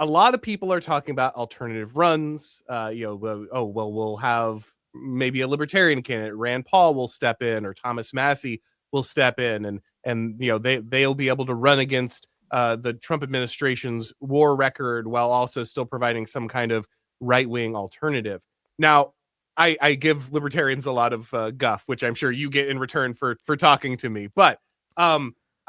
A lot of people are talking about alternative runs. We'll have maybe a libertarian candidate, Rand Paul will step in, or Thomas Massie will step in, and they'll be able to run against the Trump administration's war record while also still providing some kind of right-wing alternative. Now, I give libertarians a lot of guff, which I'm sure you get in return for talking to me, but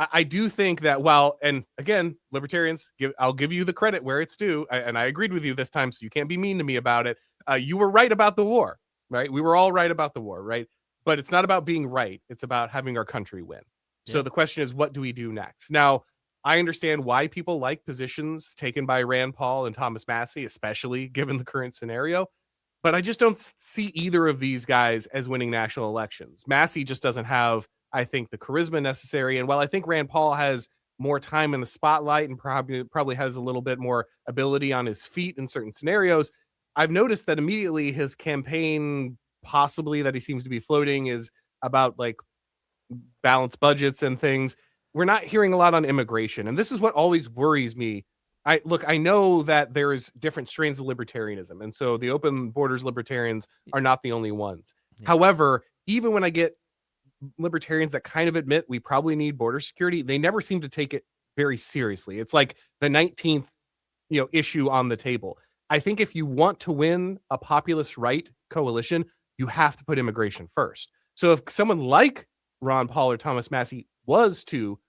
I do think that and again, libertarians, I'll give you the credit where it's due, and I agreed with you this time, so you can't be mean to me about it. You were right about the war, right? We were all right about the war, right? But it's not about being right. It's about having our country win. Yeah. So the question is, what do we do next? Now, I understand why people like positions taken by Rand Paul and Thomas Massie, especially given the current scenario. But I just don't see either of these guys as winning national elections. Massie just doesn't have, I think, the charisma necessary. And while I think Rand Paul has more time in the spotlight and probably has a little bit more ability on his feet in certain scenarios, I've noticed that immediately his campaign, possibly that he seems to be floating, is about like balanced budgets and things. We're not hearing a lot on immigration. And this is what always worries me. I know that there's different strains of libertarianism. And so the open borders libertarians are not the only ones. Yeah. However, even when I get libertarians that kind of admit we probably need border security, they never seem to take it very seriously. It's like the 19th, issue on the table. I think if you want to win a populist right coalition, you have to put immigration first. So if someone like Ron Paul or Thomas Massie was to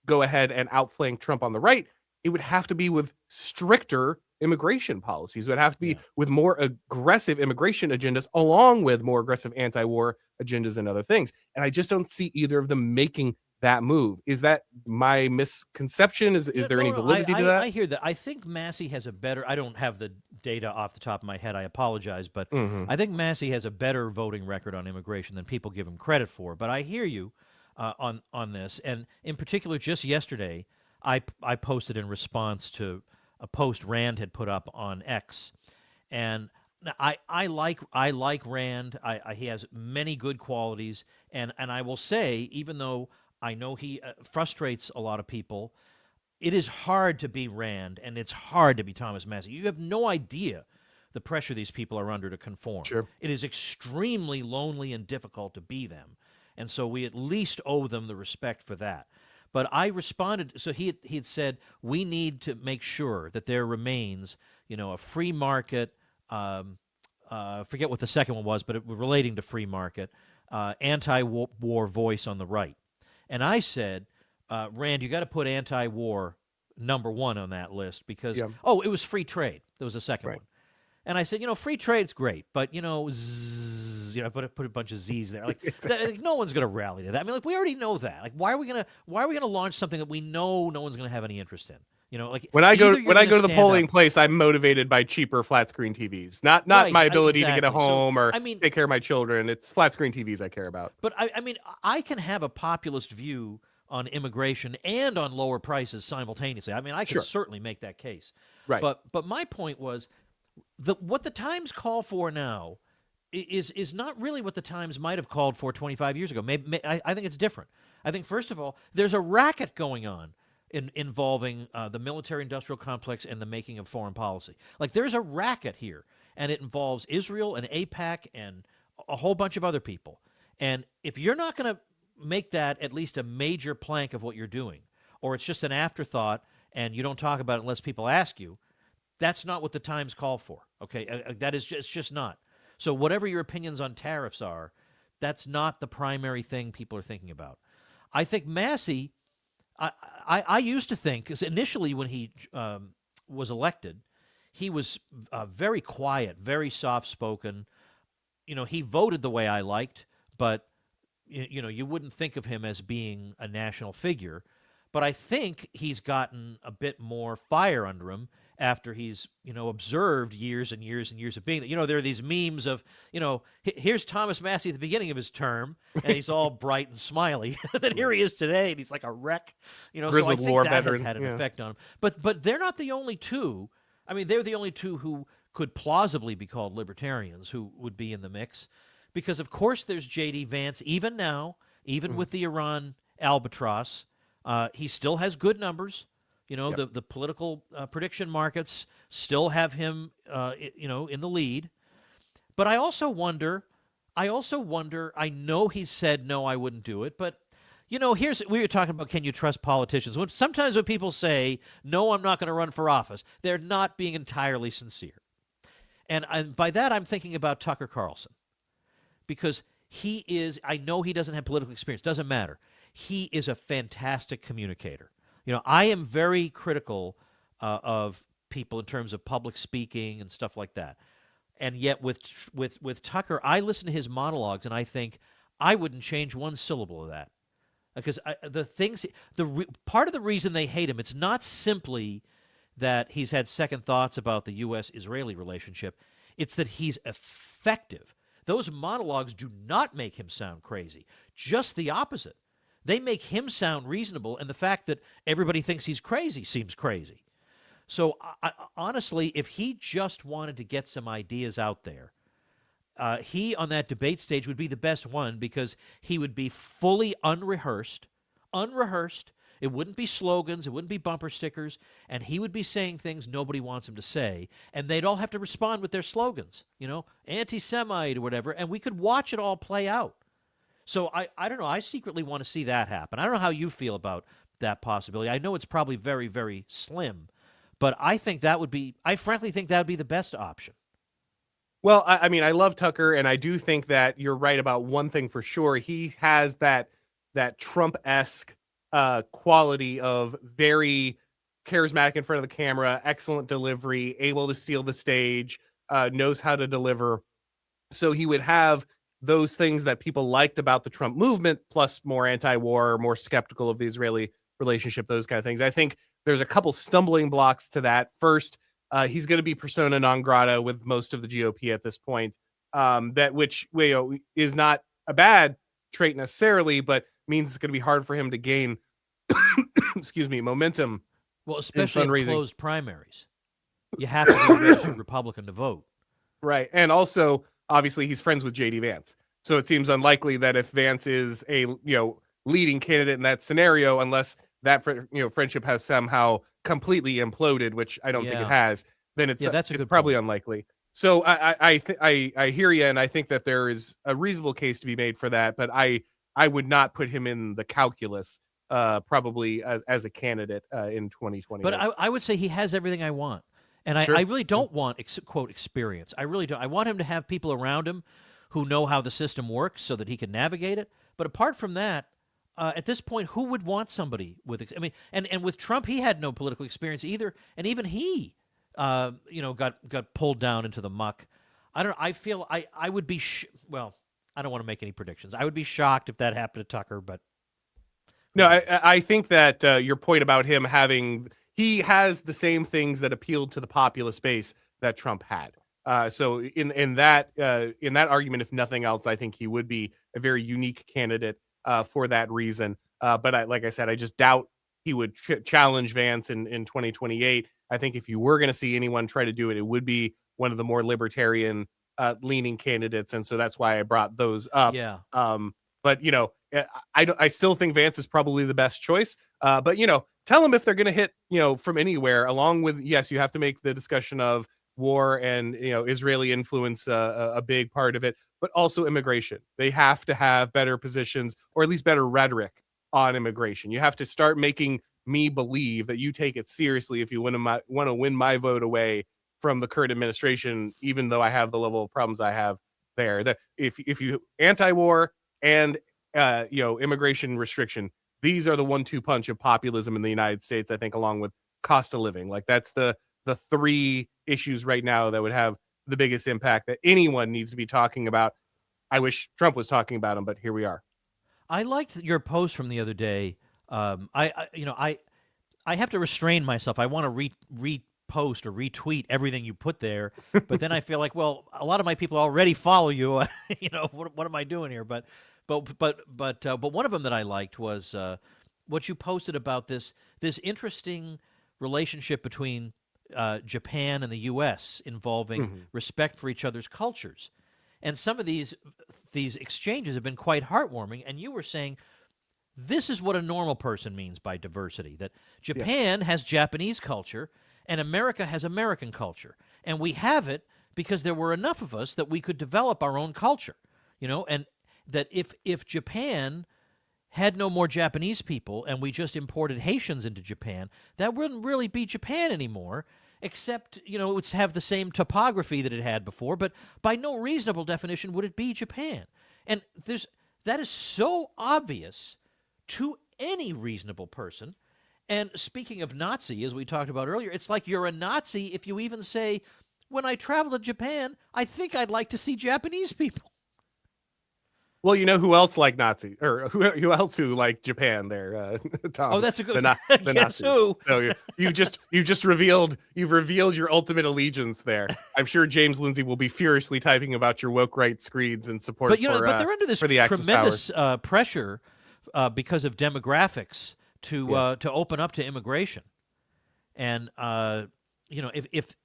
go ahead and outflank Trump on the right, it would have to be with stricter immigration policies. It would have to be with more aggressive immigration agendas, along with more aggressive anti-war agendas and other things. And I just don't see either of them making that move. Is that my misconception? Is there any validity to that? I hear that. I think Massie has a better, I don't have the data off the top of my head, I apologize, but I think Massie has a better voting record on immigration than people give him credit for. But I hear you on this. And in particular, just yesterday, I posted in response to a post Rand had put up on X, and I like Rand. He has many good qualities, and I will say, even though I know he frustrates a lot of people, it is hard to be Rand, and it's hard to be Thomas Massie. You have no idea the pressure these people are under to conform. Sure. It is extremely lonely and difficult to be them. And so we at least owe them the respect for that. But I responded, so he had said, we need to make sure that there remains, a free market, forget what the second one was, but it was relating to free market, anti-war voice on the right. And I said, Rand, you got to put anti-war number one on that list because, it was free trade. There was a second one. And I said, free trade's great, but, put a bunch of Z's there. Like, no one's going to rally to that. I mean, we already know that. Like, why are we going to launch something that we know no one's going to have any interest in? When I go to the polling place, I'm motivated by cheaper flat screen TVs, not my ability to get a home or take care of my children. It's flat screen TVs I care about. But I can have a populist view on immigration and on lower prices simultaneously. I mean, I can certainly make that case. Right. But my point was what the Times call for now is not really what the Times might have called for 25 years ago. I think it's different. I think, first of all, there's a racket going on involving the military-industrial complex and the making of foreign policy. Like, there's a racket here, and it involves Israel and AIPAC and a whole bunch of other people. And if you're not going to make that at least a major plank of what you're doing, or it's just an afterthought and you don't talk about it unless people ask you, that's not what the Times call for, okay? It's just not. So whatever your opinions on tariffs are, that's not the primary thing people are thinking about. I think Massey, I used to think, because initially when he was elected, he was very quiet, very soft-spoken. He voted the way I liked, but you wouldn't think of him as being a national figure. But I think he's gotten a bit more fire under him after he's, observed years and years and years of being there. There are these memes of, here's Thomas Massey at the beginning of his term, and he's all bright and smiley. Then here he is today, and he's like a wreck. So I think that has had an effect on him. But they're not the only two. I mean, they're the only two who could plausibly be called libertarians who would be in the mix. Because, of course, there's J.D. Vance, even now, even with the Iran albatross. He still has good numbers. The political prediction markets still have him, in the lead. But I also wonder, I know he said, no, I wouldn't do it. But, we were talking about, can you trust politicians? Sometimes when people say, no, I'm not going to run for office, they're not being entirely sincere. And by that, I'm thinking about Tucker Carlson. Because he is, I know he doesn't have political experience, doesn't matter. He is a fantastic communicator. I am very critical of people in terms of public speaking and stuff like that. And yet with Tucker, I listen to his monologues and I think I wouldn't change one syllable of that. Because part of the reason they hate him, it's not simply that he's had second thoughts about the U.S.-Israeli relationship. It's that he's effective. Those monologues do not make him sound crazy. Just the opposite. They make him sound reasonable, and the fact that everybody thinks he's crazy seems crazy. So, honestly, if he just wanted to get some ideas out there, he, on that debate stage, would be the best one because he would be fully unrehearsed. It wouldn't be slogans. It wouldn't be bumper stickers. And he would be saying things nobody wants him to say. And they'd all have to respond with their slogans, anti-Semite or whatever. And we could watch it all play out. So I don't know. I secretly want to see that happen. I don't know how you feel about that possibility. I know it's probably very, very slim. But I frankly think that would be the best option. Well, I mean, I love Tucker, and I do think that you're right about one thing for sure. He has that Trump-esque quality of very charismatic in front of the camera, excellent delivery, able to steal the stage, knows how to deliver. So he would have those things that people liked about the Trump movement, plus more anti-war, more skeptical of the Israeli relationship, those kind of things. I think there's a couple stumbling blocks to that. First, he's going to be persona non grata with most of the GOP at this point, which is not a bad trait necessarily, but means it's going to be hard for him to gain momentum. Well, especially in closed primaries. You have to be a registered Republican to vote. Right. And also, obviously, he's friends with J.D. Vance. So it seems unlikely that if Vance is a leading candidate in that scenario, unless that friendship has somehow completely imploded, which I don't think it has, then it's probably unlikely. So I hear you, and I think that there is a reasonable case to be made for that. But I I would not put him in the calculus probably as a candidate in 2028. But I would say he has everything I want. And I Sure. really don't want, quote, experience. I really don't. I want him to have people around him who know how the system works so that he can navigate it. But apart from that, at this point, who would want somebody with, I mean, and with Trump, he had no political experience either. And even he, got pulled down into the muck. I don't know. I feel I would be, well, I don't want to make any predictions. I would be shocked if that happened to Tucker, but. No, I think that your point about him he has the same things that appealed to the populist base that Trump had. So in that argument, if nothing else, I think he would be a very unique candidate for that reason. But like I said, I just doubt he would challenge Vance in 2028. I think if you were going to see anyone try to do it, it would be one of the more libertarian leaning candidates, and so that's why I brought those up. Yeah. But I still think Vance is probably the best choice. But tell them if they're going to hit from anywhere. Along with, yes, you have to make the discussion of war and Israeli influence a big part of it, but also immigration. They have to have better positions, or at least better rhetoric on immigration. You have to start making me believe that you take it seriously if you want to win my vote away from the current administration, even though I have the level of problems I have there. That if you anti-war and immigration restriction, these are the 1-2 punch of populism in the United States, I think, along with cost of living. Like, that's the three issues right now that would have the biggest impact that anyone needs to be talking about. I wish Trump was talking about them, but here we are. I liked your post from the other day. I have to restrain myself. I want to repost or retweet everything you put there, but then I feel like, well, a lot of my people already follow you. What am I doing here? But one of them that I liked was what you posted about this interesting relationship between Japan and the U.S. involving respect for each other's cultures. And some of these exchanges have been quite heartwarming. And you were saying this is what a normal person means by diversity, that Japan has Japanese culture and America has American culture. And we have it because there were enough of us that we could develop our own culture, and that if Japan had no more Japanese people and we just imported Haitians into Japan, that wouldn't really be Japan anymore, except, it would have the same topography that it had before, but by no reasonable definition would it be Japan. And that is so obvious to any reasonable person. And speaking of Nazi, as we talked about earlier, it's like you're a Nazi if you even say, when I travel to Japan, I think I'd like to see Japanese people. Well, who else like Nazi, or who else who like Japan there, Tom? Oh, that's a good the guess Nazis. who. So you've revealed your ultimate allegiance there. I'm sure James Lindsay will be furiously typing about your woke right screeds and support. But but they're under this tremendous pressure because of demographics to open up to immigration, and if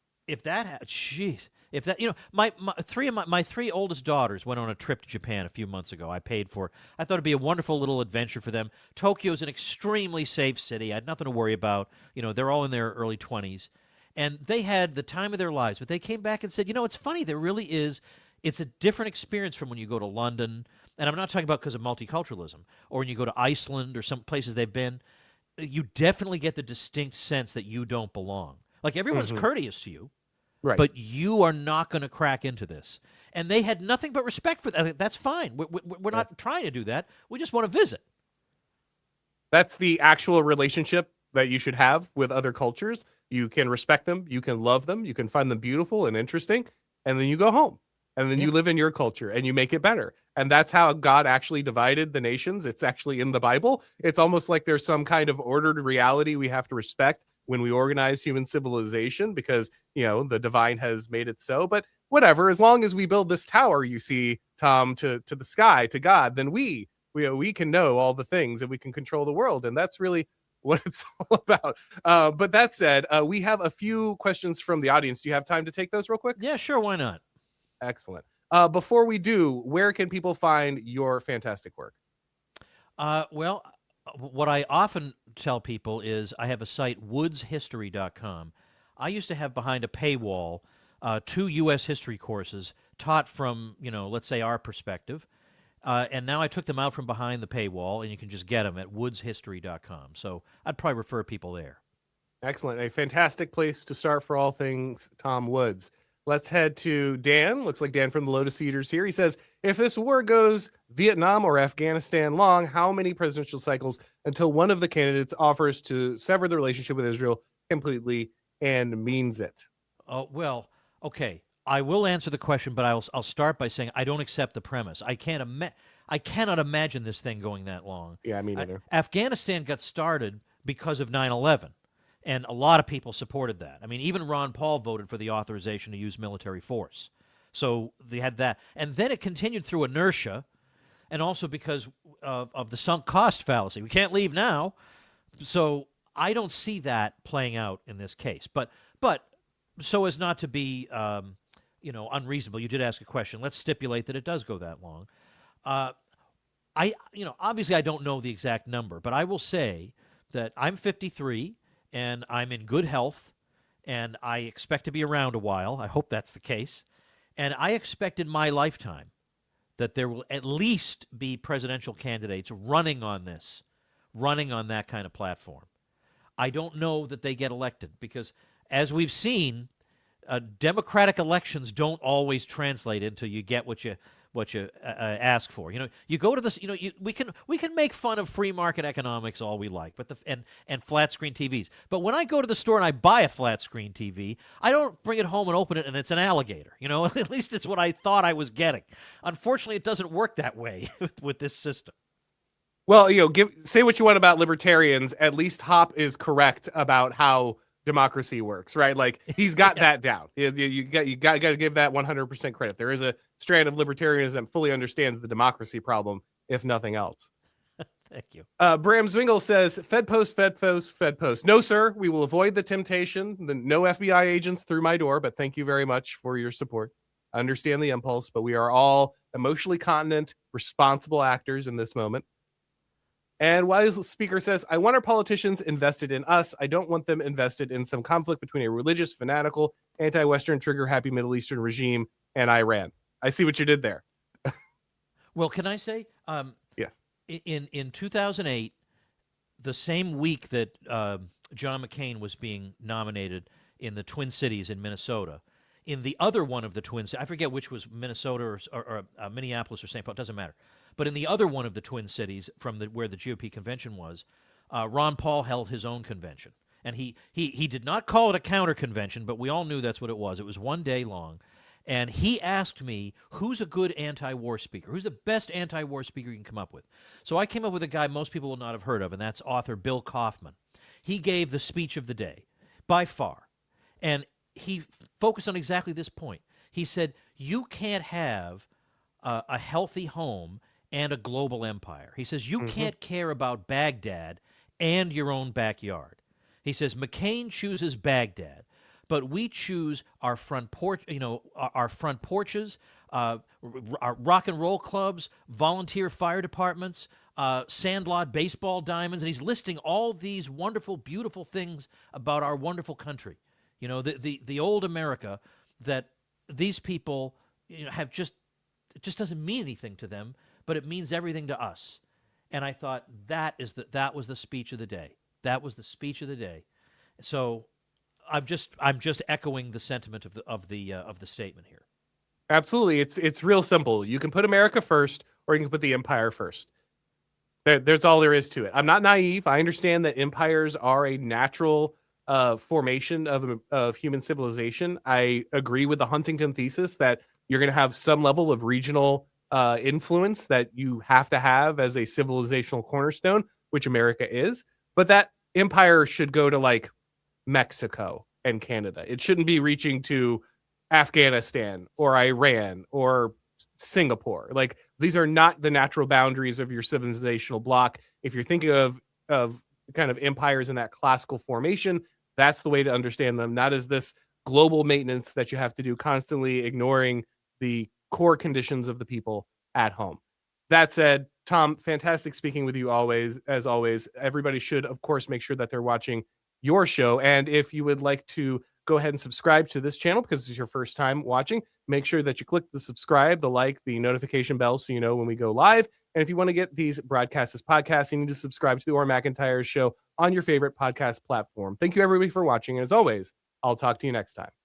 that jeez. If that, my three oldest daughters went on a trip to Japan a few months ago. I paid for it. I thought it'd be a wonderful little adventure for them. Tokyo's an extremely safe city. I had nothing to worry about. They're all in their early 20s. And they had the time of their lives. But they came back and said, it's funny. There really is. It's a different experience from when you go to London. And I'm not talking about because of multiculturalism. Or when you go to Iceland or some places they've been. You definitely get the distinct sense that you don't belong. Like, everyone's courteous to you. Right. But you are not going to crack into this. And they had nothing but respect for that. That's fine. We're not trying to do that. We just want to visit. That's the actual relationship that you should have with other cultures. You can respect them. You can love them. You can find them beautiful and interesting. And then you go home. And then you live in your culture and you make it better. And that's how God actually divided the nations. It's actually in the Bible. It's almost like there's some kind of ordered reality we have to respect when we organize human civilization, because, the divine has made it so. But whatever, as long as we build this tower, you see, Tom, to the sky, to God, then we can know all the things and we can control the world. And that's really what it's all about. But that said, we have a few questions from the audience. Do you have time to take those real quick? Yeah, sure. Why not? Excellent. Before we do, where can people find your fantastic work? Well, what I often tell people is I have a site, woodshistory.com. I used to have behind a paywall 2 U.S. history courses taught from, let's say our perspective. And now I took them out from behind the paywall, and you can just get them at woodshistory.com. So I'd probably refer people there. Excellent. A fantastic place to start for all things Tom Woods. Let's head to Dan. Looks like Dan from the Lotus Eaters here. He says, if this war goes Vietnam or Afghanistan long, how many presidential cycles until one of the candidates offers to sever the relationship with Israel completely and means it? Well, okay. I will answer the question, but I'll start by saying I don't accept the premise. I cannot imagine this thing going that long. Yeah, me neither. Afghanistan got started because of 9/11. And a lot of people supported that. I mean, even Ron Paul voted for the authorization to use military force. So they had that. And then it continued through inertia, and also because of the sunk cost fallacy. We can't leave now. So I don't see that playing out in this case. But so as not to be unreasonable, you did ask a question. Let's stipulate that it does go that long. Obviously I don't know the exact number, but I will say that I'm 53. And I'm in good health, and I expect to be around a while. I hope that's the case. And I expect in my lifetime that there will at least be presidential candidates running on that kind of platform. I don't know that they get elected because, as we've seen, democratic elections don't always translate into you get what you ask for. You go to this. We can make fun of free market economics all we like, but and flat screen TVs. But when I go to the store and I buy a flat screen TV, I don't bring it home and open it and it's an alligator. At least it's what I thought I was getting. Unfortunately, it doesn't work that way with this system. Well, say what you want about libertarians. At least Hop is correct about how democracy works, right? Like he's got that down. You got to give that 100% credit. There is a strand of libertarianism that fully understands the democracy problem, if nothing else. Thank you. Bram Zwingle says, Fed post, Fed post, Fed post. No, sir, we will avoid the temptation. No FBI agents through my door, but thank you very much for your support. I understand the impulse, but we are all emotionally continent, responsible actors in this moment. And Wise Speaker says, I want our politicians invested in us. I don't want them invested in some conflict between a religious, fanatical, anti-Western, trigger-happy Middle Eastern regime and Iran. I see what you did there. Well, can I say? Yes. In 2008, the same week that John McCain was being nominated in the Twin Cities in Minnesota, in the other one of the Twin Cities, I forget which was Minnesota or Minneapolis or St. Paul, it doesn't matter. But in the other one of the Twin Cities from where the GOP convention was, Ron Paul held his own convention. And he did not call it a counter convention, but we all knew that's what it was. It was one day long. And he asked me, who's a good anti-war speaker? Who's the best anti-war speaker you can come up with? So I came up with a guy most people will not have heard of, and that's author Bill Kaufman. He gave the speech of the day, by far. And he focused on exactly this point. He said, you can't have a healthy home and a global empire. He says, you can't care about Baghdad and your own backyard. He says, McCain chooses Baghdad, but we choose our front porch, our front porches, our rock and roll clubs, volunteer fire departments, sandlot baseball diamonds, and he's listing all these wonderful, beautiful things about our wonderful country. The old America that these people have it just doesn't mean anything to them, but it means everything to us. And I thought that was the speech of the day. That was the speech of the day. So I'm just echoing the sentiment of the statement here. Absolutely. It's real simple. You can put America first, or you can put the empire first. There's all there is to it. I'm not naive. I understand that empires are a natural formation of human civilization. I agree with the Huntington thesis that you're going to have some level of regional influence that you have to have as a civilizational cornerstone, which America is. But that empire should go to like Mexico and Canada. It shouldn't be reaching to Afghanistan or Iran or Singapore. Like, these are not the natural boundaries of your civilizational block. If you're thinking of kind of empires in that classical formation, that's the way to understand them, not as this global maintenance that you have to do, constantly ignoring the core conditions of the people at home. That said, Tom, fantastic speaking with you as always. Everybody should, of course, make sure that they're watching your show. And if you would like to go ahead and subscribe to this channel because it's your first time watching, make sure that you click the subscribe, the like, the notification bell so you know when we go live. And if you want to get these broadcasts as podcasts, you need to subscribe to the Auron MacIntyre Show on your favorite podcast platform. Thank you, everybody, for watching. And as always, I'll talk to you next time.